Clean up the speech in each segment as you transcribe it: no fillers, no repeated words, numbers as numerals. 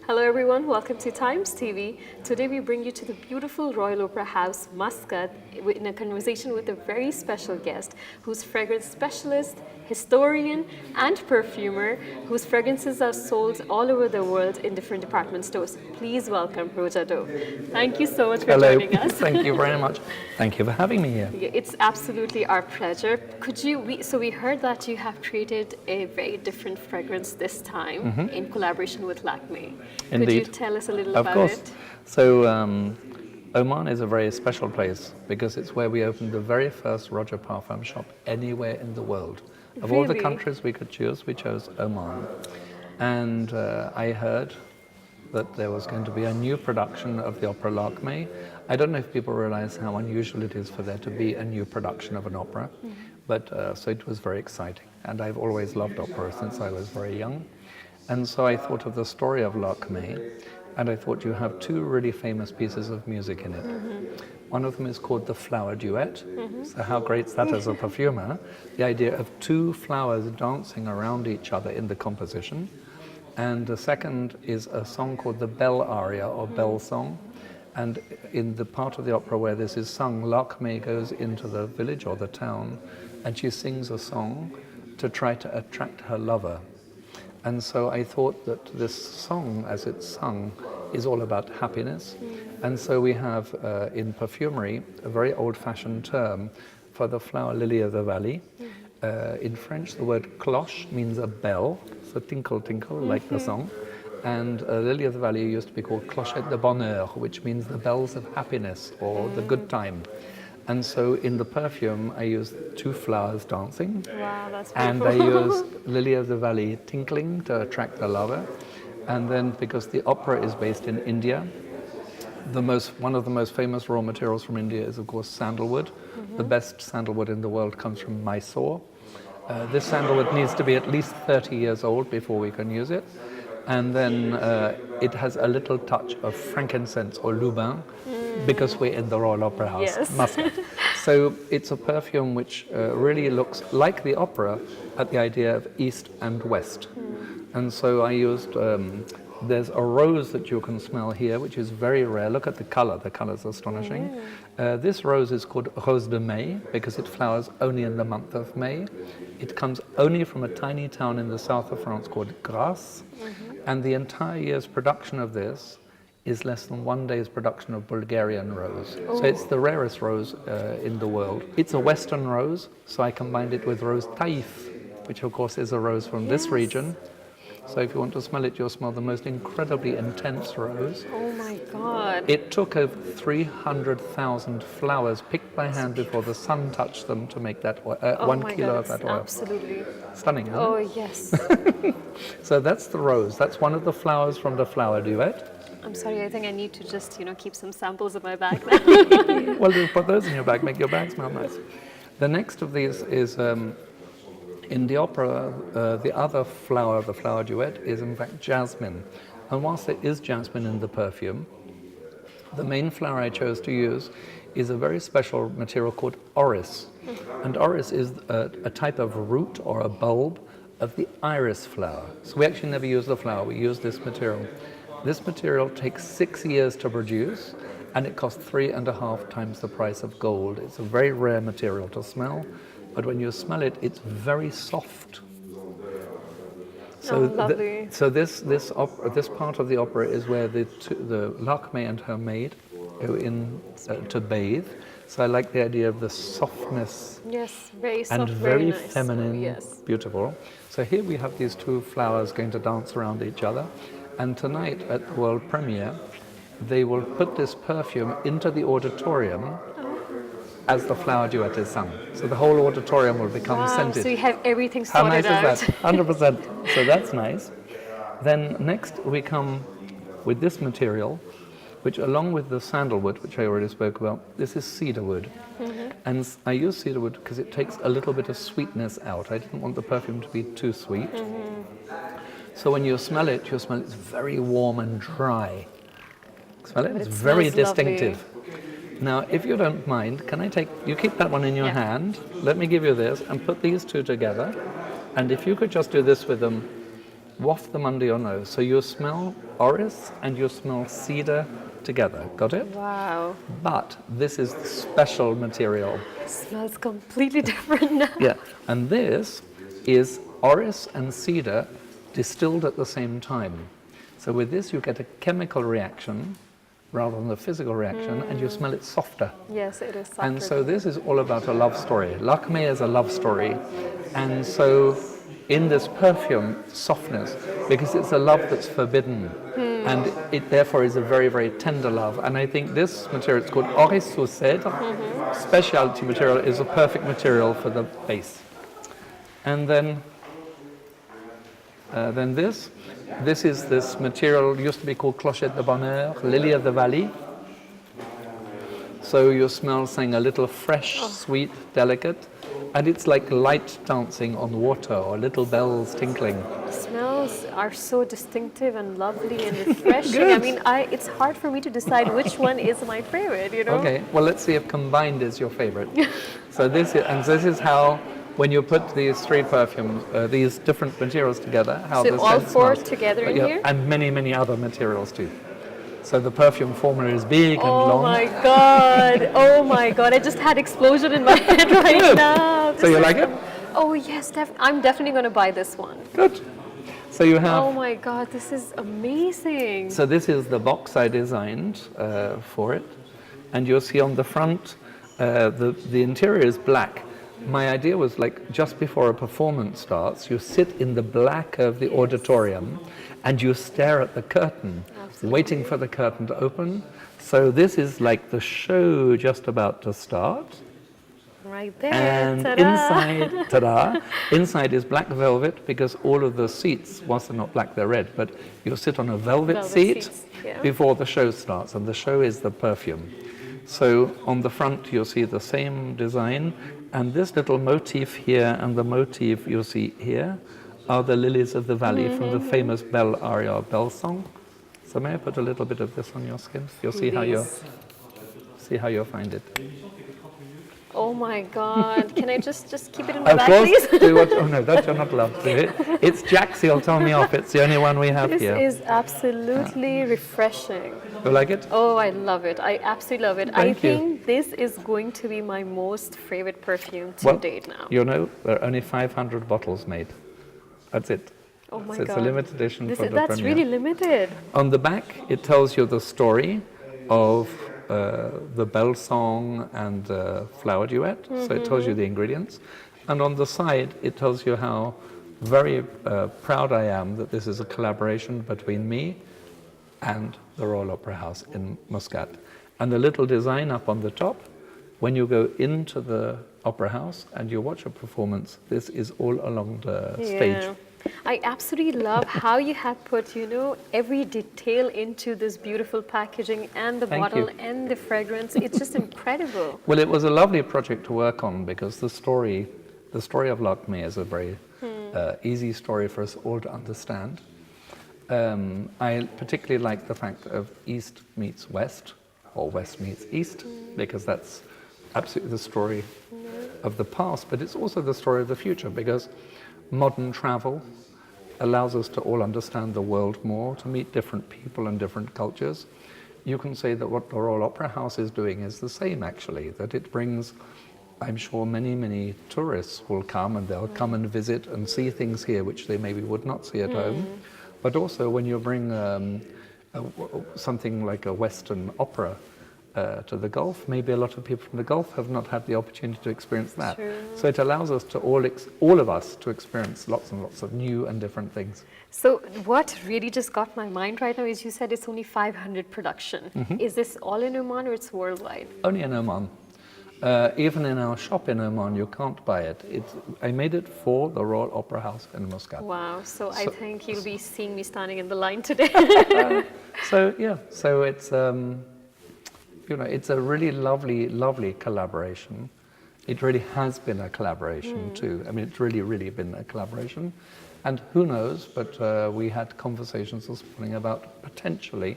Hello everyone, welcome to Times TV. Today we bring you to the beautiful Royal Opera House Muscat in a conversation with a very special guest who's fragrance specialist, historian and perfumer whose fragrances are sold all over the world in different department stores. Please welcome Roja Dove. Thank you so much for joining us. Thank you very much. Thank you for having me here. It's absolutely our pleasure. We heard that you have created a very different fragrance this time in collaboration with Lakmé. Indeed. Could you tell us a little about it? Of course. So Oman is a very special place because it's where we opened the very first Roja Parfum shop anywhere in the world. Of all the countries we could choose, we chose Oman. And I heard that there was going to be a new production of the opera Lakmé. I don't know if people realize how unusual it is for there to be a new production of an opera, but so it was very exciting. And I've always loved opera since I was very young. And so I thought of the story of Lakmé, and I thought you have two really famous pieces of music in it. One of them is called the Flower Duet. So how great is that as a perfumer? The idea of two flowers dancing around each other in the composition. And the second is a song called the Bell Aria, or Bell Song. And in the part of the opera where this is sung, Lakmé goes into the village or the town, and she sings a song to try to attract her lover. And so I thought that this song, as it's sung, is all about happiness. And so we have, in perfumery, a very old-fashioned term for the flower lily of the valley. In French, the word cloche means a bell, so tinkle, tinkle, like the song. And lily of the valley used to be called clochette de bonheur, which means the bells of happiness or the good time. And so in the perfume, I use two flowers dancing. Wow, that's beautiful. And I use lily of the valley tinkling to attract the lover. And then because the opera is based in India, one of the most famous raw materials from India is, of course, sandalwood. The best sandalwood in the world comes from Mysore. This sandalwood needs to be at least 30 years old before we can use it. And then it has a little touch of frankincense or lubin, because we're in the Royal Opera House Muscat. So it's a perfume which really looks like the opera at the idea of east and west. And so I used, there's a rose that you can smell here, which is very rare. Look at the color's astonishing. This rose is called Rose de Mai because it flowers only in the month of May. It comes only from a tiny town in the south of France called Grasse. And the entire year's production of this is less than 1 day's production of Bulgarian rose. So it's the rarest rose in the world. It's a western rose, so I combined it with rose taif, which of course is a rose from this region. So if you want to smell it, you'll smell the most incredibly intense rose. Oh my God. It took over 300,000 flowers picked by hand before the sun touched them to make that 1 kilo of that oil. Absolutely. Stunning, huh? Oh, yes. So that's the rose. That's one of the flowers from the Flower Duet. I'm sorry, I think I need to just, keep some samples in my bag now. Well, just put those in your bag, make your bag smell nice. The next of these is, in the opera, the other flower of the Flower Duet is in fact jasmine. And whilst there is jasmine in the perfume, the main flower I chose to use is a very special material called orris. And orris is a type of root or a bulb of the iris flower. So we actually never use the flower, we use this material. This material takes 6 years to produce, and it costs 3.5 times the price of gold. It's a very rare material to smell, but when you smell it, it's very soft. So, this part of the opera is where the Lakmé and her maid go in to bathe. So I like the idea of the softness. Yes, very soft, and very nice. feminine, beautiful. So here we have these two flowers going to dance around each other. And tonight at the world premiere, they will put this perfume into the auditorium as the Flower Duet is sung. So the whole auditorium will become scented. So you have everything sorted out. How nice is that? 100%. So that's nice. Then next we come with this material, which along with the sandalwood, which I already spoke about, this is cedarwood. And I use cedarwood because it takes a little bit of sweetness out. I didn't want the perfume to be too sweet. So when you smell it's very warm and dry. Smell it? It's very distinctive. Lovely. Now, if you don't mind, can I you keep that one in your hand, let me give you this, and put these two together. And if you could just do this with them, waft them under your nose. So you smell orris and you smell cedar together. Got it? Wow. But this is the special material. It smells completely different now. Yeah, and this is orris and cedar distilled at the same time. So with this you get a chemical reaction rather than a physical reaction, and you smell it softer. Yes, it is softer. And so this is all about a love story. Lakmé is a love story. And so in this perfume, softness, because it's a love that's forbidden. And it therefore is a very, very tender love. And I think this material, it's called orris au cèdre, specialty material, is a perfect material for the base. And then this is this material, used to be called clochette de bonheur, lily of the valley. So you smell something a little fresh, sweet, delicate, and it's like light dancing on water or little bells tinkling. The smells are so distinctive and lovely and refreshing. I mean, it's hard for me to decide which one is my favorite, you know? Okay, well, let's see if combined is your favorite. So this is how, when you put these three perfumes, these different materials together, how so the all scent four smells. together in here? And many, many other materials too. So the perfume formula is big and Oh long. my God! Oh my God! I just had explosion in my head right now. So you like it? Oh yes, I'm definitely going to buy this one. Good. So you have. Oh my God! This is amazing. So this is the box I designed for it, and you'll see on the front, the interior is black. My idea was like just before a performance starts, you sit in the black of the auditorium and you stare at the curtain, waiting for the curtain to open. So this is like the show just about to start. Right there. And ta-da. inside is black velvet, because all of the seats, whilst they're not black, they're red, but you'll sit on a velvet seat seats, yeah. before the show starts, and the show is the perfume. So on the front you'll see the same design, and this little motif here and the motif you'll see here are the lilies of the valley from the famous Bell Aria Bell song. So may I put a little bit of this on your skin? You'll see how you'll find it. Oh my God! Can I just keep it in my Of bag, course. please? Do what? Oh no, that you're not allowed to do. It's Jack's. He'll tell me off. It's the only one we have here. This is absolutely refreshing. You like it? Oh, I love it. I absolutely love it. Thank you. I think this is going to be my most favorite perfume to date now. You know, there are only 500 bottles made. That's it. Oh my So it's God. a limited edition for the That's premiere. really limited. On the back, it tells you the story of the Bell Song and Flower Duet. So it tells you the ingredients. And on the side, it tells you how very proud I am that this is a collaboration between me and the Royal Opera House in Muscat. And the little design up on the top, when you go into the Opera House and you watch a performance, this is all along the stage. I absolutely love how you have put, every detail into this beautiful packaging and the bottle and the fragrance. It's just incredible. Well, it was a lovely project to work on, because the story of Lakmé is a very easy story for us all to understand. I particularly like the fact of East meets West, or West meets East, because that's absolutely the story of the past, but it's also the story of the future, because modern travel allows us to all understand the world more, to meet different people and different cultures. You can say that what the Royal Opera House is doing is the same, actually, that it brings, I'm sure many, many tourists will come, and they'll come and visit and see things here which they maybe would not see at home. But also when you bring something like a Western opera to the Gulf, maybe a lot of people from the Gulf have not had the opportunity to experience that. True. So it allows us to all of us to experience lots and lots of new and different things. So what really just got my mind right now is you said it's only 500 production. Is this all in Oman or it's worldwide? Only in Oman. Even in our shop in Oman, you can't buy it. I made it for the Royal Opera House in Muscat. Wow, so I think you'll be seeing me standing in the line today. So it's it's a really lovely, lovely collaboration. It really has been a collaboration too. I mean, it's really, really been a collaboration. And who knows, but we had conversations this morning about potentially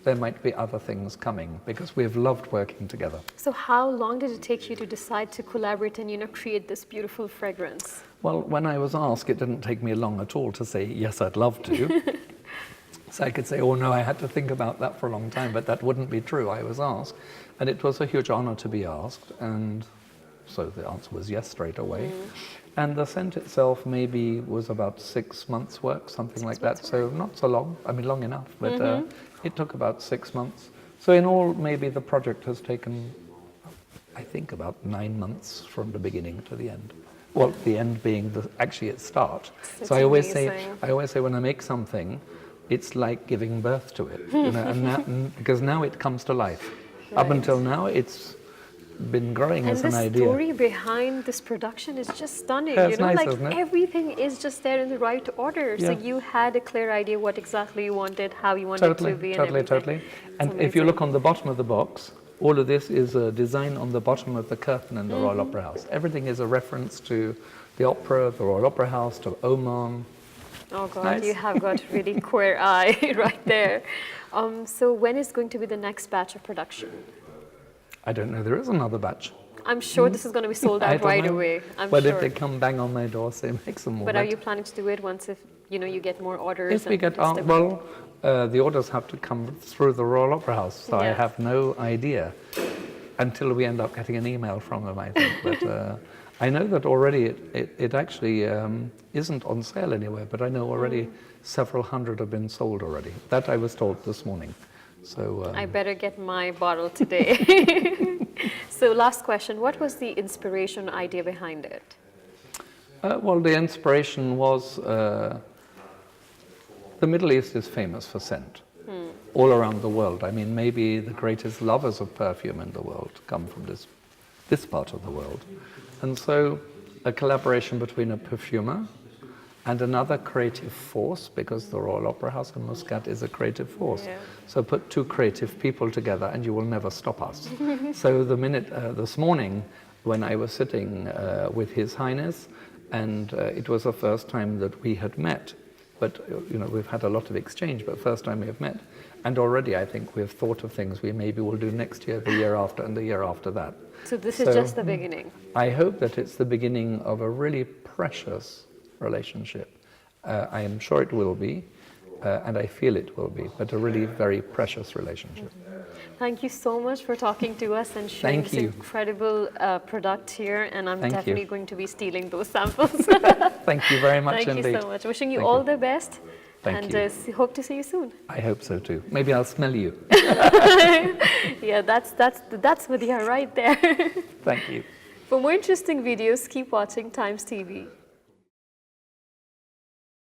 there might be other things coming, because we've loved working together. So how long did it take you to decide to collaborate and create this beautiful fragrance? Well, when I was asked, it didn't take me long at all to say, yes, I'd love to. So I could say, oh no, I had to think about that for a long time, but that wouldn't be true. I was asked, and it was a huge honor to be asked, and so the answer was yes straight away. And the scent itself maybe was about 6 months' work, something like that. So not so long, I mean long enough, but it took about 6 months. So in all, maybe the project has taken, I think, about 9 months from the beginning to the end. Well, the end being actually its start. That's so I always amazing. say when I make something, it's like giving birth to it, you know, because now it comes to life. Up Right. until now, it's been growing And as an the idea. story behind this production is just stunning. Yeah, You it's know, nice, like isn't it? everything is just there in the right order. So Yeah. you had a clear idea what exactly you wanted, how you wanted Totally, it to be, and totally, everything. totally. It's And if you look amazing. on the bottom of the box, all of this is a design on the bottom of the curtain in the Royal Opera House. Everything is a reference to the opera, the Royal Opera House, to Oman. Oh God, Nice. you have got really queer eye right there. So when is going to be the next batch of production? I don't know, there is another batch. I'm sure this is going to be sold I out don't right know. away. I'm But sure. if they come bang on my door, say, make some more. But are that- you planning to do it once if you get more orders? If we and get it's the- well, the orders have to come through the Royal Opera House, so I Yeah. have no idea until we end up getting an email from them, I think. But I know that already it actually isn't on sale anywhere, but I know already several hundred have been sold already. That I was told this morning. So I better get my bottle today. So last question, what was the inspiration idea behind it? well, the inspiration was the Middle East is famous for scent. All around the world. I mean, maybe the greatest lovers of perfume in the world come from this part of the world. And so a collaboration between a perfumer and another creative force, because the Royal Opera House in Muscat is a creative force. Yeah. So put two creative people together and you will never stop us. So the minute, this morning, when I was sitting with His Highness, and it was the first time that we had met, but we've had a lot of exchange, but first time we have met, and already I think we've thought of things we maybe will do next year, the year after, and the year after that. So this So- is just the beginning. I hope that it's the beginning of a really precious relationship. I am sure it will be, and I feel it will be, but a really very precious relationship. Thank you so much for talking to us and sharing Thank this you. incredible product here, and I'm Thank you. definitely going to be stealing those samples. Thank you very much Thank indeed. you so much. Wishing you Thank all you. the best. Thank and you. hope to see you soon. I hope so too. Maybe I'll smell you. Yeah, that's Vidya right there. Thank you. For more interesting videos, keep watching Times TV.